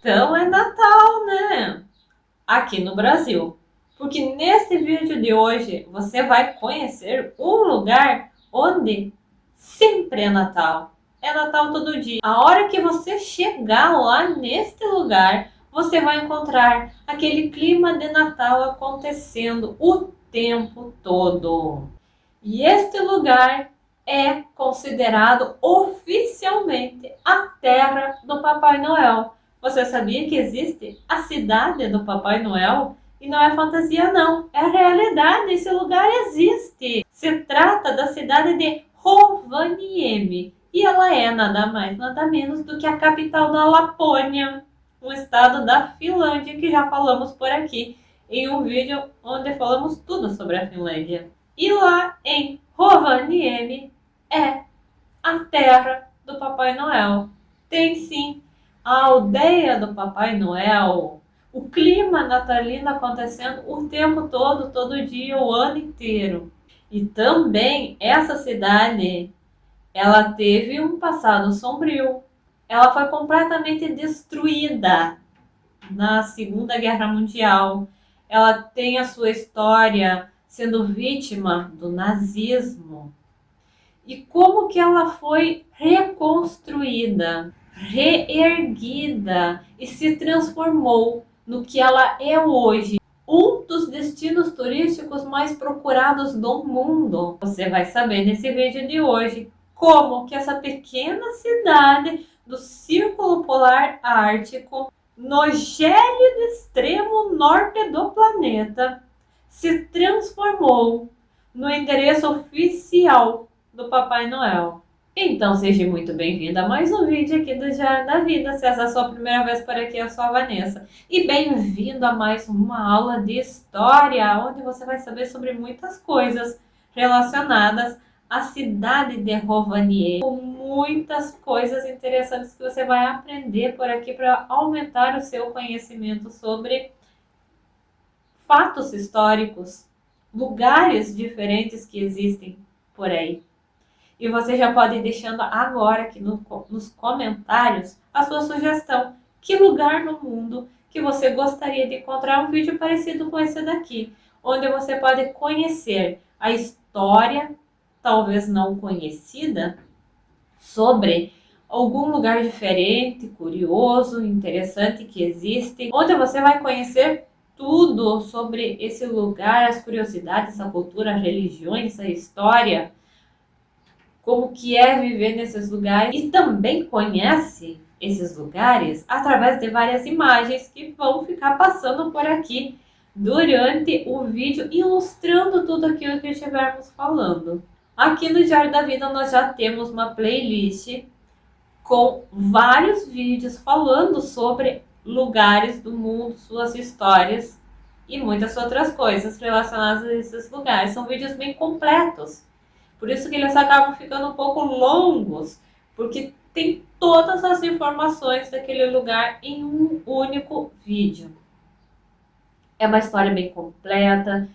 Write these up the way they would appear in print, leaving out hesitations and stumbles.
Então é Natal, né? Aqui no Brasil. Porque nesse vídeo de hoje você vai conhecer um lugar onde sempre é Natal. É Natal todo dia. A hora que você chegar lá neste lugar, você vai encontrar aquele clima de Natal acontecendo o tempo todo. E este lugar é considerado oficialmente a terra do Papai Noel. Você sabia que existe a cidade do Papai Noel? E não é fantasia não, é realidade, esse lugar existe. Se trata da cidade de Rovaniemi e ela é nada mais, nada menos do que a capital da Lapônia, um estado da Finlândia que já falamos por aqui em um vídeo onde falamos tudo sobre a Finlândia. E lá em Rovaniemi é a terra do Papai Noel. Tem sim a aldeia do Papai Noel, o clima natalino acontecendo o tempo todo, todo dia, o ano inteiro. E também essa cidade, ela teve um passado sombrio. Ela foi completamente destruída na Segunda Guerra Mundial. Ela tem a sua história sendo vítima do nazismo. E como que ela foi reconstruída, reerguida e se transformou no que ela é hoje. Um dos destinos turísticos mais procurados do mundo. Você vai saber nesse vídeo de hoje como que essa pequena cidade do Círculo Polar Ártico, no gélido extremo norte do planeta, se transformou no endereço oficial do Papai Noel. Então seja muito bem-vindo a mais um vídeo aqui do Diário da Vida. Se essa é a sua primeira vez por aqui, eu sou a Vanessa. E bem-vindo a mais uma aula de história, onde você vai saber sobre muitas coisas relacionadas à cidade de Rovaniemi. Com muitas coisas interessantes que você vai aprender por aqui para aumentar o seu conhecimento sobre fatos históricos, lugares diferentes que existem por aí. E você já pode ir deixando agora aqui nos comentários a sua sugestão. Que lugar no mundo que você gostaria de encontrar um vídeo parecido com esse daqui, onde você pode conhecer a história, talvez não conhecida, sobre algum lugar diferente, curioso, interessante que existe, onde você vai conhecer tudo sobre esse lugar, as curiosidades, a cultura, as religiões, a história, como que é viver nesses lugares, e também conhece esses lugares através de várias imagens que vão ficar passando por aqui durante o vídeo, ilustrando tudo aquilo que estivermos falando. Aqui no Diário da Vida nós já temos uma playlist com vários vídeos falando sobre lugares do mundo, suas histórias e muitas outras coisas relacionadas a esses lugares. São vídeos bem completos. Por isso que eles acabam ficando um pouco longos, porque tem todas as informações daquele lugar em um único vídeo. É uma história bem completa,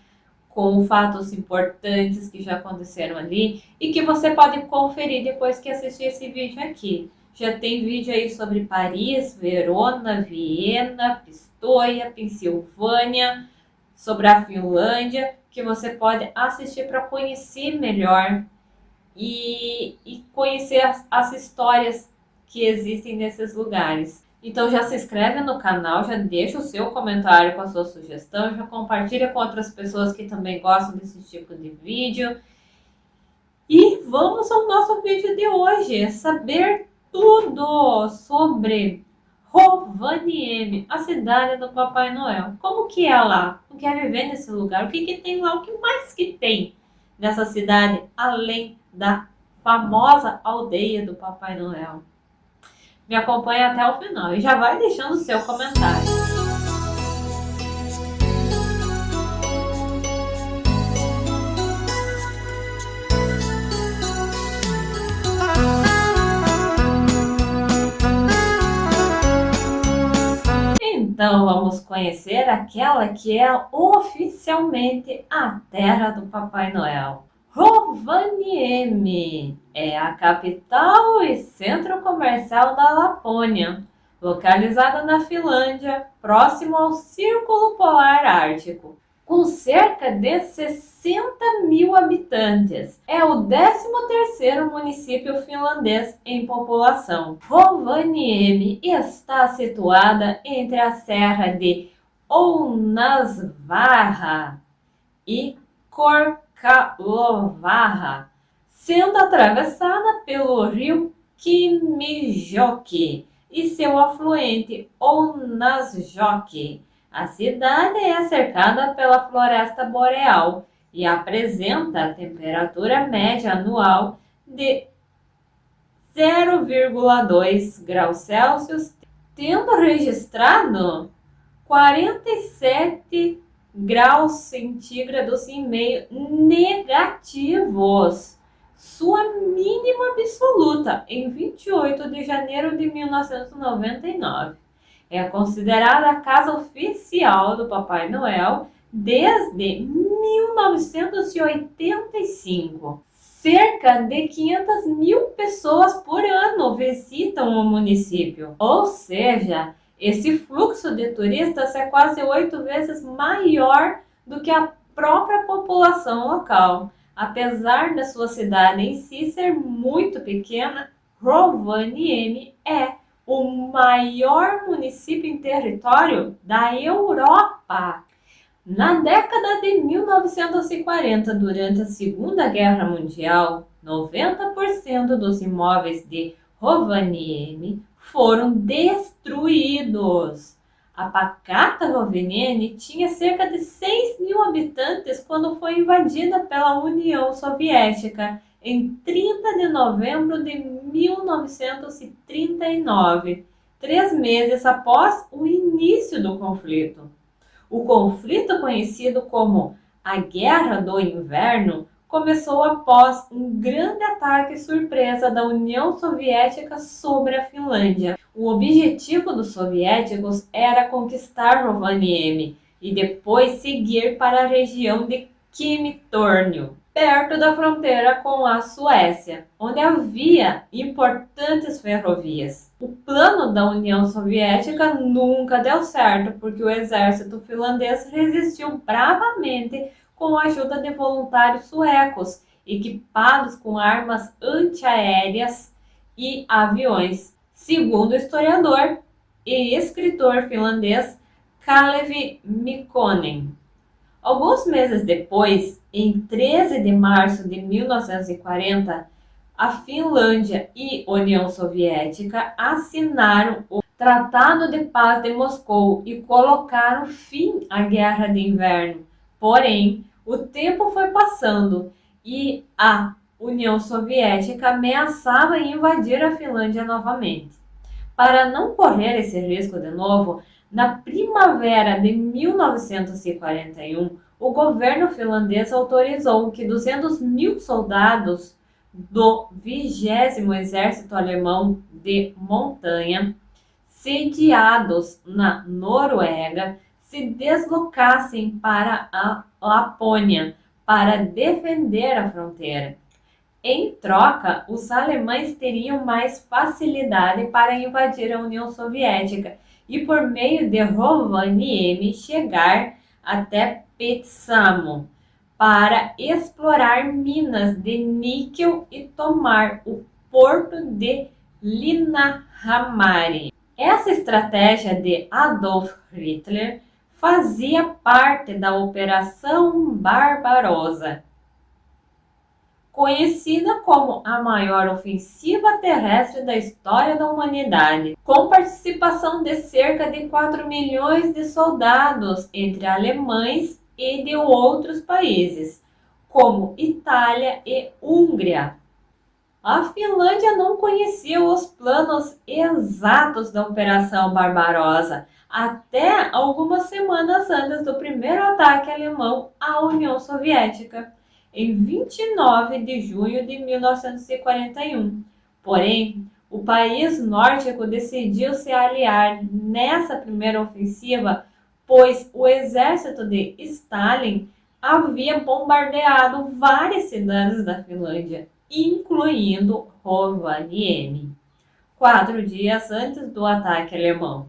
com fatos importantes que já aconteceram ali e que você pode conferir depois que assistir esse vídeo aqui. Já tem vídeo aí sobre Paris, Verona, Viena, Pistoia, Pensilvânia, sobre a Finlândia, que você pode assistir para conhecer melhor e conhecer as histórias que existem nesses lugares. Então já se inscreve no canal, já deixa o seu comentário com a sua sugestão, já compartilha com outras pessoas que também gostam desse tipo de vídeo. E vamos ao nosso vídeo de hoje, saber tudo sobre Rovaniemi, a cidade do Papai Noel. Como que é lá? O que é viver nesse lugar? O que que tem lá? O que mais que tem nessa cidade, além da famosa aldeia do Papai Noel? Me acompanha até o final e já vai deixando o seu comentário. Então vamos conhecer aquela que é oficialmente a terra do Papai Noel. Rovaniemi é a capital e centro comercial da Lapônia, localizada na Finlândia, próximo ao Círculo Polar Ártico, com cerca de 60 mil habitantes. É o 13º município finlandês em população. Rovaniemi está situada entre a Serra de Ounasvarra e Korkalovaara, sendo atravessada pelo rio Kymijoki e seu afluente Ounasjoki. A cidade é cercada pela floresta boreal e apresenta a temperatura média anual de 0,2 graus Celsius, tendo registrado 47 graus centígrados e meio negativos, sua mínima absoluta, em 28 de janeiro de 1999. É considerada a casa oficial do Papai Noel desde 1985. Cerca de 500 mil pessoas por ano visitam o município, ou seja, esse fluxo de turistas é quase 8 vezes maior do que a própria população local. Apesar da sua cidade em si ser muito pequena, Rovaniemi é o maior município em território da Europa. Na década de 1940, durante a Segunda Guerra Mundial, 90% dos imóveis de Rovaniemi foram destruídos. A pacata Rovaniemi tinha cerca de 6 mil habitantes quando foi invadida pela União Soviética em 30 de novembro de 1939, 3 meses após o início do conflito. O conflito, conhecido como a Guerra do Inverno, começou após um grande ataque surpresa da União Soviética sobre a Finlândia. O objetivo dos soviéticos era conquistar Rovaniemi e depois seguir para a região de Kymi-Tornio, perto da fronteira com a Suécia, onde havia importantes ferrovias. O plano da União Soviética nunca deu certo, porque o exército finlandês resistiu bravamente com a ajuda de voluntários suecos, equipados com armas antiaéreas e aviões, segundo o historiador e escritor finlandês Kalevi Mikkonen. Alguns meses depois, em 13 de março de 1940, a Finlândia e União Soviética assinaram o Tratado de Paz de Moscou e colocaram fim à Guerra de Inverno. Porém, o tempo foi passando e a União Soviética ameaçava invadir a Finlândia novamente. Para não correr esse risco de novo, na primavera de 1941, o governo finlandês autorizou que 200 mil soldados do 20º Exército Alemão de Montanha, sediados na Noruega, se deslocassem para a Lapônia para defender a fronteira. Em troca, os alemães teriam mais facilidade para invadir a União Soviética e, por meio de Rovaniemi, chegar até Petsamo para explorar minas de níquel e tomar o porto de Linnahamari. Essa estratégia de Adolf Hitler fazia parte da Operação Barbarossa, conhecida como a maior ofensiva terrestre da história da humanidade, com participação de cerca de 4 milhões de soldados entre alemães e de outros países, como Itália e Hungria. A Finlândia não conhecia os planos exatos da Operação Barbarossa, até algumas semanas antes do primeiro ataque alemão à União Soviética, em 29 de junho de 1941. Porém, o país nórdico decidiu se aliar nessa primeira ofensiva, pois o exército de Stalin havia bombardeado várias cidades da Finlândia, incluindo Rovaniemi. 4 dias antes do ataque alemão.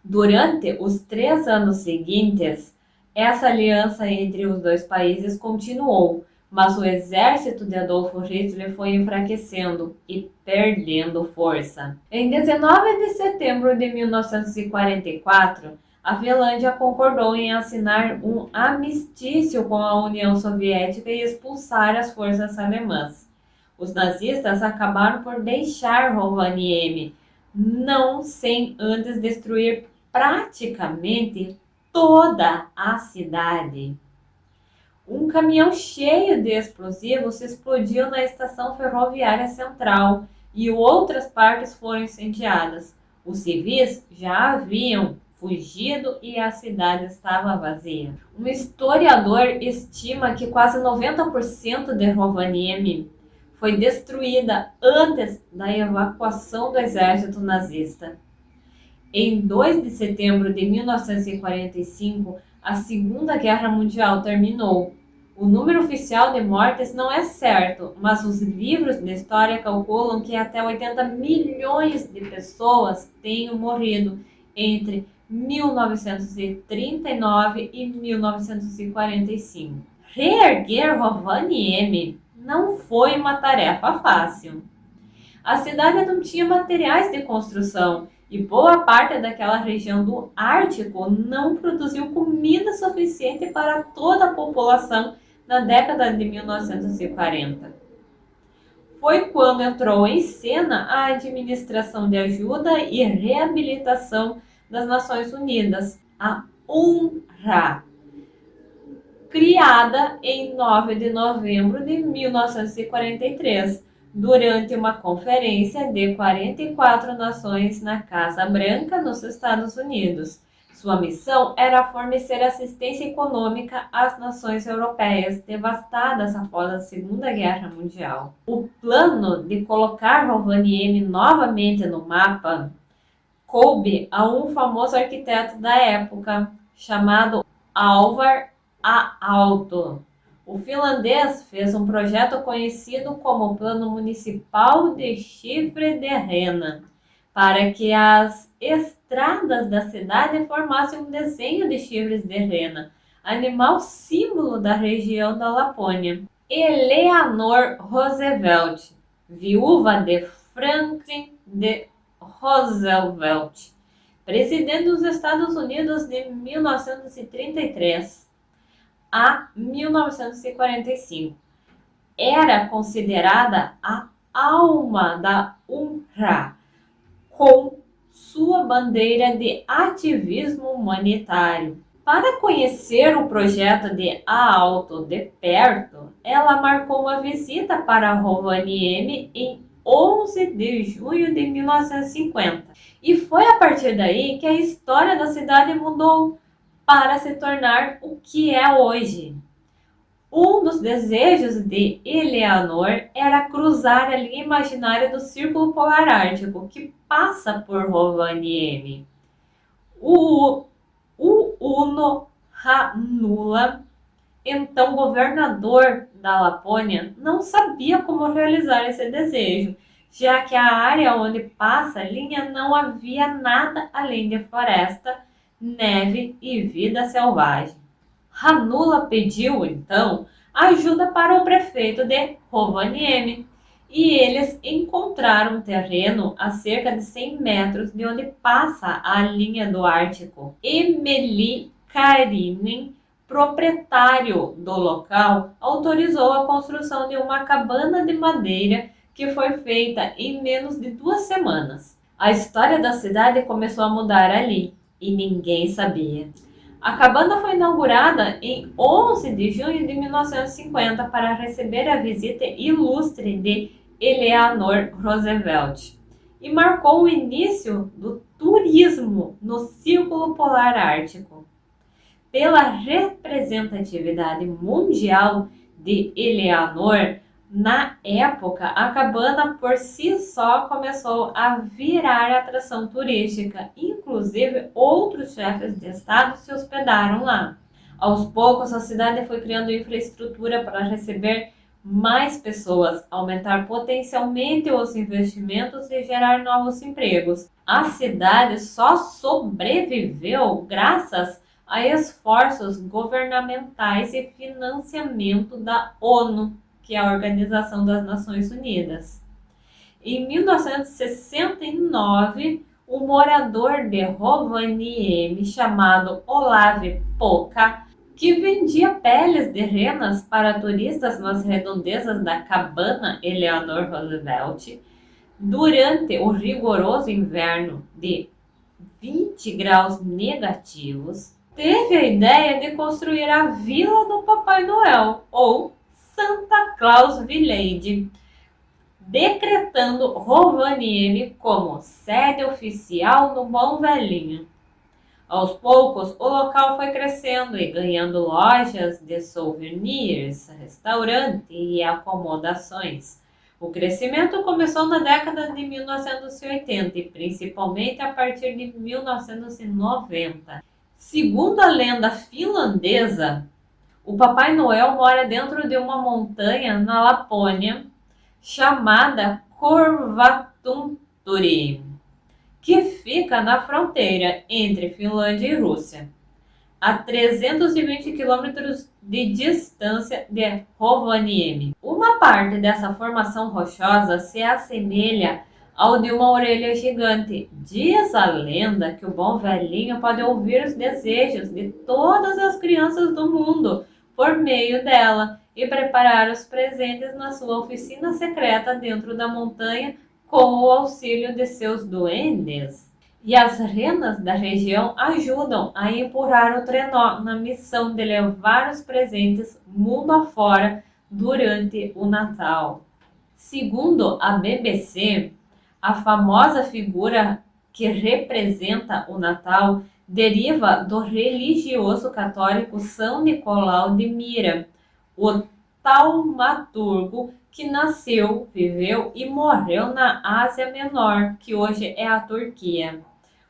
Durante os 3 anos seguintes, essa aliança entre os dois países continuou, mas o exército de Adolf Hitler foi enfraquecendo e perdendo força. Em 19 de setembro de 1944, a Finlândia concordou em assinar um armistício com a União Soviética e expulsar as forças alemãs. Os nazistas acabaram por deixar Rovaniemi, não sem antes destruir praticamente toda a cidade. Um caminhão cheio de explosivos explodiu na estação ferroviária central e outras partes foram incendiadas. Os civis já haviam fugido e a cidade estava vazia. Um historiador estima que quase 90% de Rovaniemi foi destruída antes da evacuação do exército nazista. Em 2 de setembro de 1945, a Segunda Guerra Mundial terminou. O número oficial de mortes não é certo, mas os livros de história calculam que até 80 milhões de pessoas tenham morrido entre 1939 e 1945. Reerguer Rovaniemi não foi uma tarefa fácil. A cidade não tinha materiais de construção e boa parte daquela região do Ártico não produziu comida suficiente para toda a população na década de 1940. Foi quando entrou em cena a Administração de Ajuda e Reabilitação das Nações Unidas, a UNRWA, criada em 9 de novembro de 1943, durante uma conferência de 44 nações na Casa Branca, nos Estados Unidos. Sua missão era fornecer assistência econômica às nações europeias devastadas após a Segunda Guerra Mundial. O plano de colocar Rovaniemi novamente no mapa coube a um famoso arquiteto da época, chamado Alvar Aalto. O finlandês fez um projeto conhecido como Plano Municipal de Chifre de Rena, para que as estradas da cidade formassem um desenho de chifres de rena, animal símbolo da região da Lapônia. Eleanor Roosevelt, viúva de Franklin D. Roosevelt, presidente dos Estados Unidos de 1933 a 1945. Era considerada a alma da UNRWA, com sua bandeira de ativismo humanitário. Para conhecer o projeto de Aalto de perto, ela marcou uma visita para Rovaniemi em 11 de junho de 1950. E foi a partir daí que a história da cidade mudou para se tornar o que é hoje. Um dos desejos de Eleanor era cruzar a linha imaginária do Círculo Polar Ártico, que passa por Rovaniemi. O Uno Hanula, então governador da Lapônia, não sabia como realizar esse desejo, já que a área onde passa a linha não havia nada além de floresta, neve e vida selvagem. Hanula pediu, então, ajuda para o prefeito de Rovaniemi, e eles encontraram um terreno a cerca de 100 metros de onde passa a linha do Ártico. Emeli Karinen, proprietário do local, autorizou a construção de uma cabana de madeira que foi feita em menos de 2 semanas. A história da cidade começou a mudar ali, e ninguém sabia. A cabana foi inaugurada em 11 de junho de 1950 para receber a visita ilustre de Eleanor Roosevelt e marcou o início do turismo no Círculo Polar Ártico. Pela representatividade mundial de Eleanor, na época, a cabana por si só começou a virar atração turística. Inclusive, outros chefes de estado se hospedaram lá. Aos poucos, a cidade foi criando infraestrutura para receber mais pessoas, aumentar potencialmente os investimentos e gerar novos empregos. A cidade só sobreviveu graças a esforços governamentais e financiamento da ONU, que é a Organização das Nações Unidas. Em 1969, um morador de Rovaniemi chamado Olav Poka, que vendia peles de renas para turistas nas redondezas da cabana Eleanor Roosevelt, durante o rigoroso inverno de 20 graus negativos, teve a ideia de construir a Vila do Papai Noel, ou Santa Claus Village, decretando Rovaniemi como sede oficial do Bom Velhinho. Aos poucos, o local foi crescendo e ganhando lojas de souvenirs, restaurante e acomodações. O crescimento começou na década de 1980 e principalmente a partir de 1990. Segundo a lenda finlandesa, o Papai Noel mora dentro de uma montanha na Lapônia chamada Korvatunturi, que fica na fronteira entre Finlândia e Rússia, a 320 quilômetros de distância de Rovaniemi. Uma parte dessa formação rochosa se assemelha ao de uma orelha gigante. Diz a lenda que o Bom Velhinho pode ouvir os desejos de todas as crianças do mundo por meio dela e preparar os presentes na sua oficina secreta dentro da montanha com o auxílio de seus duendes. E as renas da região ajudam a empurrar o trenó na missão de levar os presentes mundo afora durante o Natal. Segundo a BBC, a famosa figura que representa o Natal deriva do religioso católico São Nicolau de Myra, o taumaturgo que nasceu, viveu e morreu na Ásia Menor, que hoje é a Turquia,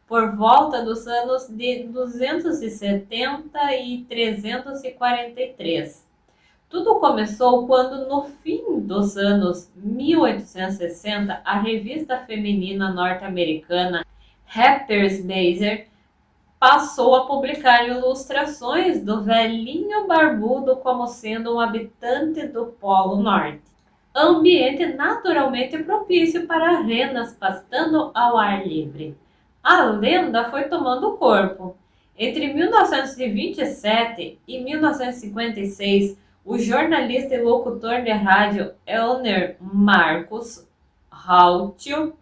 por volta dos anos de 270 e 343. Tudo começou quando, no fim dos anos 1860, a revista feminina norte-americana Harper's Bazaar passou a publicar ilustrações do velhinho barbudo como sendo um habitante do Polo Norte. Ambiente naturalmente propício para renas pastando ao ar livre. A lenda foi tomando corpo. Entre 1927 e 1956, o jornalista e locutor de rádio Elner Markus Rautio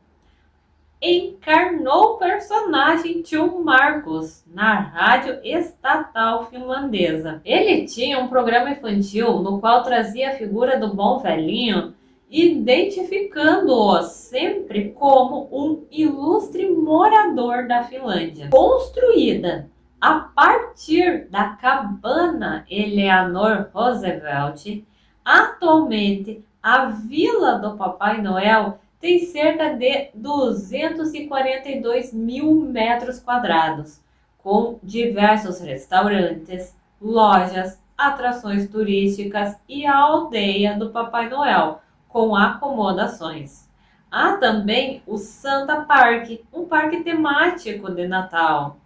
encarnou o personagem Tio Marcos na rádio estatal finlandesa. Ele tinha um programa infantil no qual trazia a figura do Bom Velhinho, identificando-o sempre como um ilustre morador da Finlândia. Construída a partir da cabana Eleanor Roosevelt, atualmente a Vila do Papai Noel tem cerca de 242 mil metros quadrados, com diversos restaurantes, lojas, atrações turísticas e a aldeia do Papai Noel, com acomodações. Há também o Santa Park, um parque temático de Natal.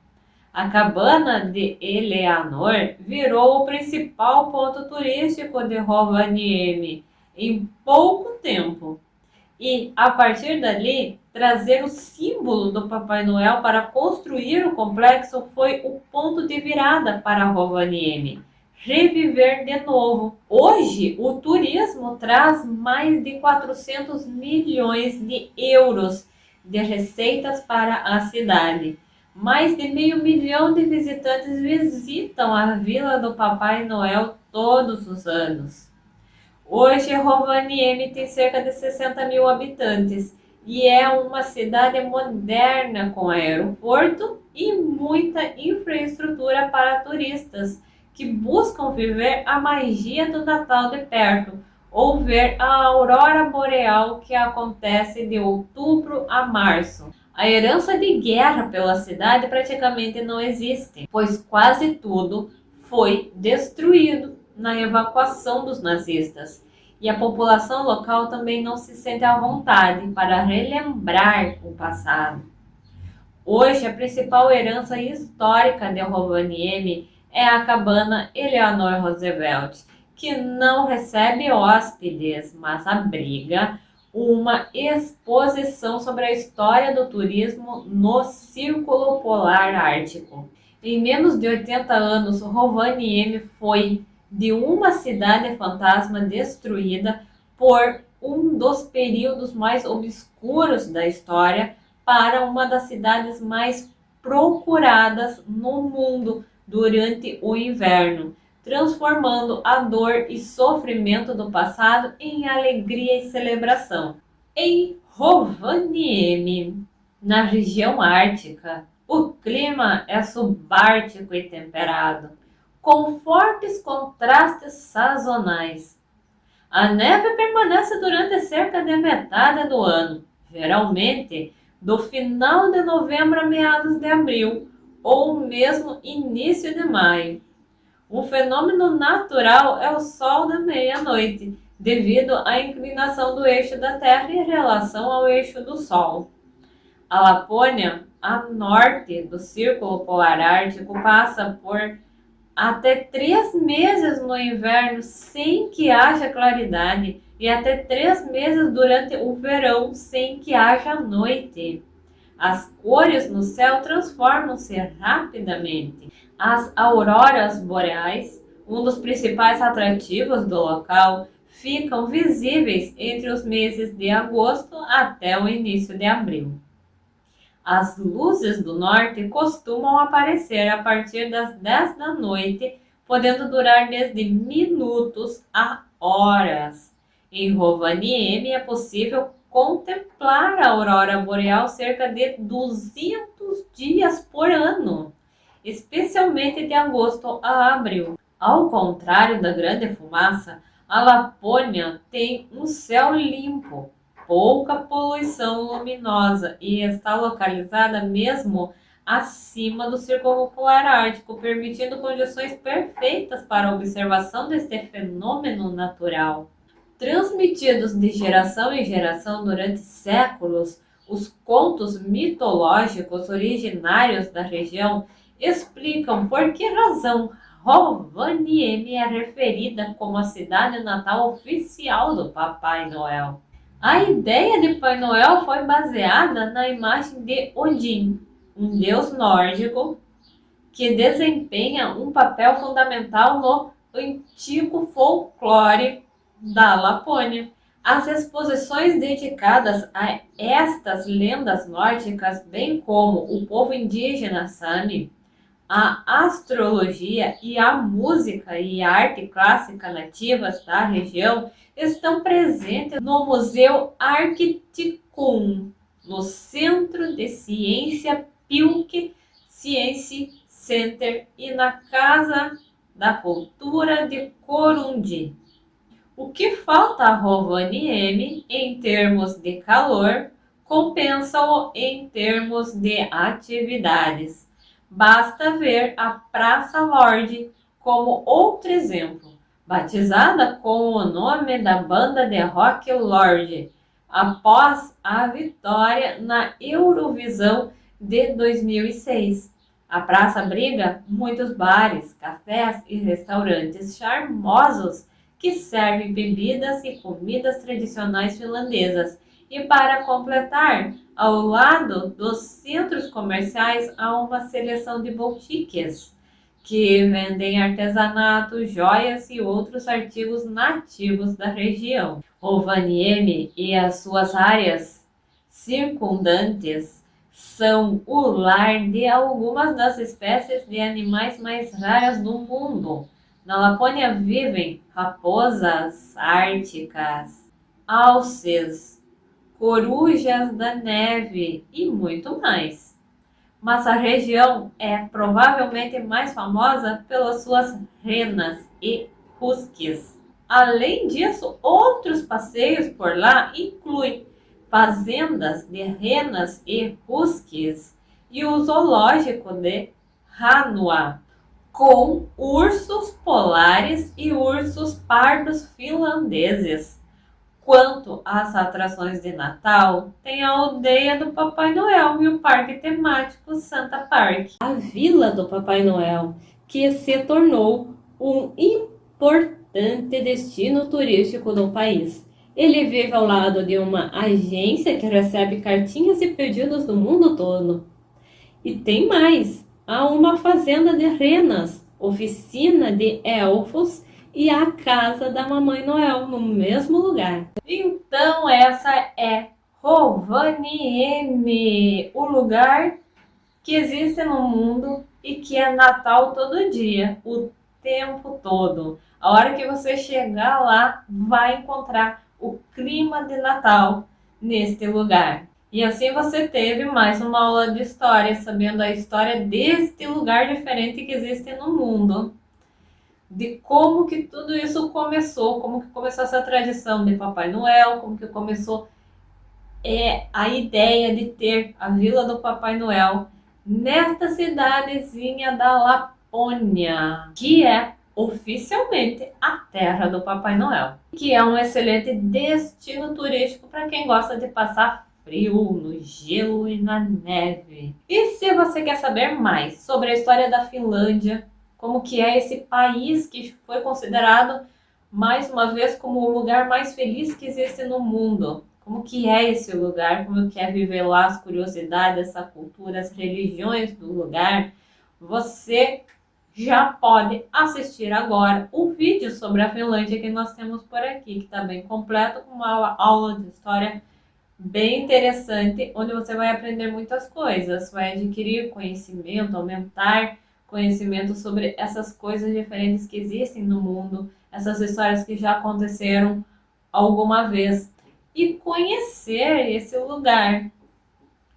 A cabana de Eleanor virou o principal ponto turístico de Rovaniemi em pouco tempo. E, a partir dali, trazer o símbolo do Papai Noel para construir o complexo foi o ponto de virada para Rovaniemi. Reviver de novo. Hoje, o turismo traz mais de 400 milhões de euros de receitas para a cidade. Mais de 500 mil de visitantes visitam a Vila do Papai Noel todos os anos. Hoje, Rovaniemi tem cerca de 60 mil habitantes e é uma cidade moderna com aeroporto e muita infraestrutura para turistas que buscam viver a magia do Natal de perto ou ver a aurora boreal que acontece de outubro a março. A herança de guerra pela cidade praticamente não existe, pois quase tudo foi destruído na evacuação dos nazistas. e a população local também não se sente à vontade para relembrar o passado. Hoje, a principal herança histórica de Rovaniemi é a cabana Eleanor Roosevelt, que não recebe hóspedes, mas abriga uma exposição sobre a história do turismo no Círculo Polar Ártico. Em menos de 80 anos, Rovaniemi foi de uma cidade fantasma destruída por um dos períodos mais obscuros da história para uma das cidades mais procuradas no mundo durante o inverno, transformando a dor e sofrimento do passado em alegria e celebração. Em Rovaniemi, na região ártica, o clima é subártico e temperado, com fortes contrastes sazonais. A neve permanece durante cerca de metade do ano, geralmente do final de novembro a meados de abril, ou mesmo início de maio. Um fenômeno natural é o sol da meia-noite, devido à inclinação do eixo da Terra em relação ao eixo do Sol. A Lapônia, a norte do Círculo Polar Ártico, passa por até 3 meses no inverno sem que haja claridade e até 3 meses durante o verão sem que haja noite. As cores no céu transformam-se rapidamente. As auroras boreais, um dos principais atrativos do local, ficam visíveis entre os meses de agosto até o início de abril. As luzes do norte costumam aparecer a partir das 10 da noite, podendo durar desde minutos a horas. Em Rovaniemi é possível contemplar a aurora boreal cerca de 200 dias por ano, especialmente de agosto a abril. Ao contrário da Grande Fumaça, a Lapônia tem um céu limpo, pouca poluição luminosa e está localizada mesmo acima do Círculo Polar Ártico, permitindo condições perfeitas para a observação deste fenômeno natural. Transmitidos de geração em geração durante séculos, os contos mitológicos originários da região explicam por que razão Rovaniemi é referida como a cidade natal oficial do Papai Noel. A ideia de Pai Noel foi baseada na imagem de Odin, um deus nórdico que desempenha um papel fundamental no antigo folclore da Lapônia. As exposições dedicadas a estas lendas nórdicas, bem como o povo indígena Sami, a astrologia e a música e a arte clássica nativas da região estão presentes no Museu Arcticum, no Centro de Ciência Pilk Science Center e na Casa da Cultura de Corundi. O que falta a Rovaniemi em termos de calor compensa-o em termos de atividades. Basta ver a Praça Lorde como outro exemplo, batizada com o nome da banda de rock Lorde, após a vitória na Eurovisão de 2006. A praça abriga muitos bares, cafés e restaurantes charmosos que servem bebidas e comidas tradicionais finlandesas. E para completar, ao lado dos centros comerciais há uma seleção de boutiques que vendem artesanato, joias e outros artigos nativos da região. Rovaniemi e as suas áreas circundantes são o lar de algumas das espécies de animais mais raras do mundo. Na Lapônia vivem raposas árticas, alces, corujas da neve e muito mais. Mas a região é provavelmente mais famosa pelas suas renas e huskies. Além disso, outros passeios por lá incluem fazendas de renas e huskies e o zoológico de Hanua. com ursos polares e ursos pardos finlandeses. Quanto às atrações de Natal, tem a aldeia do Papai Noel e o parque temático Santa Park. A Vila do Papai Noel, que se tornou um importante destino turístico do país. Ele vive ao lado de uma agência que recebe cartinhas e pedidos do mundo todo. E tem mais, há uma fazenda de renas, oficina de elfos e a casa da Mamãe Noel no mesmo lugar. Então essa é Rovaniemi, o lugar que existe no mundo e que é Natal todo dia, o tempo todo. A hora que você chegar lá, vai encontrar o clima de Natal neste lugar. E assim você teve mais uma aula de história, sabendo a história deste lugar diferente que existe no mundo. De como que tudo isso começou, como que começou essa tradição de Papai Noel, como que começou a ideia de ter a Vila do Papai Noel nesta cidadezinha da Lapônia, que é oficialmente a terra do Papai Noel, que é um excelente destino turístico para quem gosta de passar frio no gelo e na neve. E se você quer saber mais sobre a história da Finlândia, como que é esse país que foi considerado mais uma vez como o lugar mais feliz que existe no mundo, como que é esse lugar, como que é viver lá, as curiosidades, essa cultura, as religiões do lugar, você já pode assistir agora o vídeo sobre a Finlândia que nós temos por aqui, que está bem completo, com uma aula de história bem interessante, onde você vai aprender muitas coisas, vai adquirir conhecimento, aumentar conhecimento sobre essas coisas diferentes que existem no mundo, essas histórias que já aconteceram alguma vez, e conhecer esse lugar,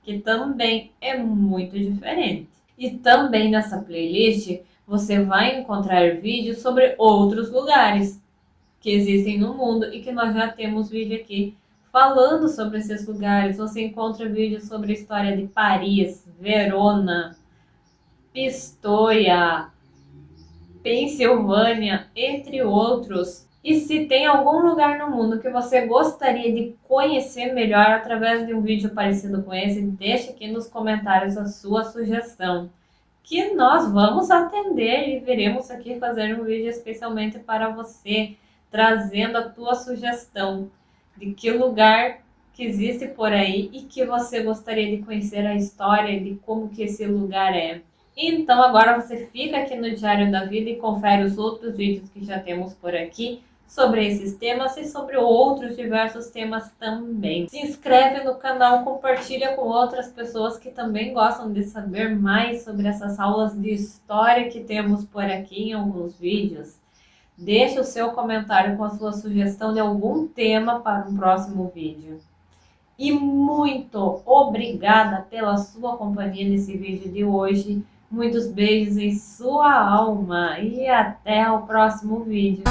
que também é muito diferente. E também nessa playlist você vai encontrar vídeos sobre outros lugares que existem no mundo e que nós já temos vídeo aqui falando sobre esses lugares. Você encontra vídeos sobre a história de Paris, Verona, Pistoia, Pensilvânia, entre outros. E se tem algum lugar no mundo que você gostaria de conhecer melhor através de um vídeo parecido com esse, deixe aqui nos comentários a sua sugestão, que nós vamos atender e viremos aqui fazer um vídeo especialmente para você, trazendo a tua sugestão de que lugar que existe por aí e que você gostaria de conhecer a história de como que esse lugar é. Então agora você fica aqui no Diário da Vida e confere os outros vídeos que já temos por aqui sobre esses temas e sobre outros diversos temas também. Se inscreve no canal, compartilha com outras pessoas que também gostam de saber mais sobre essas aulas de história que temos por aqui em alguns vídeos. Deixe o seu comentário com a sua sugestão de algum tema para um próximo vídeo. E muito obrigada pela sua companhia nesse vídeo de hoje. Muitos beijos em sua alma e até o próximo vídeo.